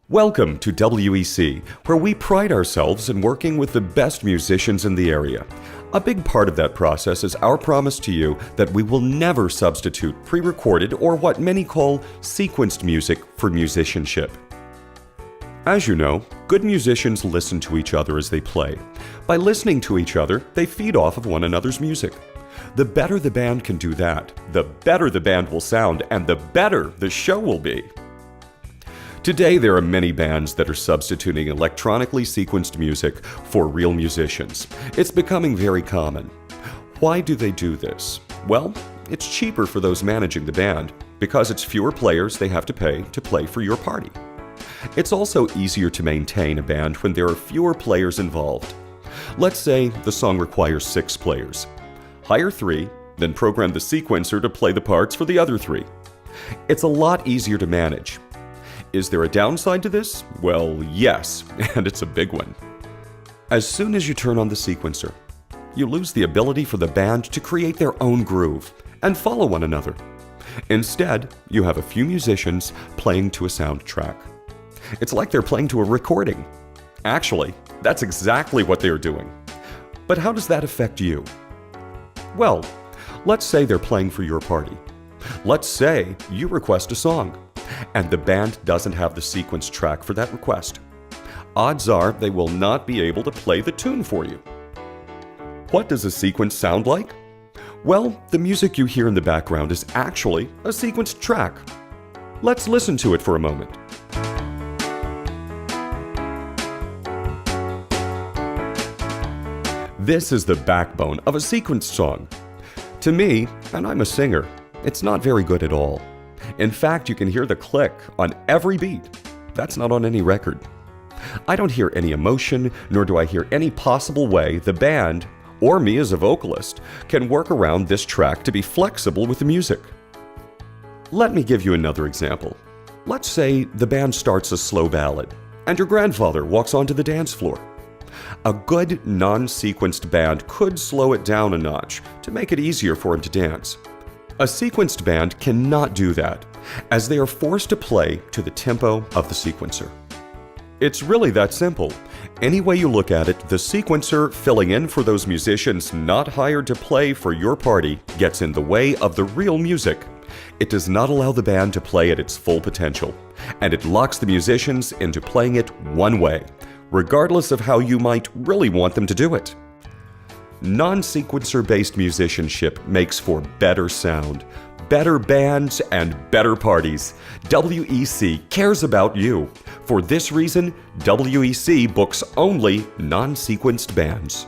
Welcome to WEC, where we pride ourselves in working with the best musicians in the area. A big part of that process is our promise to you that we will never substitute pre-recorded or what many call sequenced music for musicianship. As you know, good musicians listen to each other as they play. By listening to each other, they feed off of one another's music. The better the band can do that, the better the band will sound, and the better the show will be. Today, there are many bands that are substituting electronically sequenced music for real musicians. It's becoming very common. Why do they do this? Well, it's cheaper for those managing the band because it's fewer players they have to pay to play for your party. It's also easier to maintain a band when there are fewer players involved. Let's say the song requires 6 players. Hire 3, then program the sequencer to play the parts for the other 3. It's a lot easier to manage. Is there a downside to this? Well, yes, and it's a big one. As soon as you turn on the sequencer, you lose the ability for the band to create their own groove and follow one another. Instead, you have a few musicians playing to a soundtrack. It's like they're playing to a recording. Actually, that's exactly what they are doing. But how does that affect you? Well, let's say they're playing for your party. Let's say you request a song, and the band doesn't have the sequence track for that request. Odds are they will not be able to play the tune for you. What does a sequence sound like? Well, the music you hear in the background is actually a sequenced track. Let's listen to it for a moment. This is the backbone of a sequenced song. To me, and I'm a singer, it's not very good at all. In fact, you can hear the click on every beat. That's not on any record. I don't hear any emotion, nor do I hear any possible way the band, or me as a vocalist, can work around this track to be flexible with the music. Let me give you another example. Let's say the band starts a slow ballad, and your grandfather walks onto the dance floor. A good non-sequenced band could slow it down a notch to make it easier for him to dance. A sequenced band cannot do that, as they are forced to play to the tempo of the sequencer. It's really that simple. Any way you look at it, the sequencer filling in for those musicians not hired to play for your party gets in the way of the real music. It does not allow the band to play at its full potential, and it locks the musicians into playing it one way, regardless of how you might really want them to do it. Non-sequencer-based musicianship makes for better sound, better bands, and better parties. WEC cares about you. For this reason, WEC books only non-sequenced bands.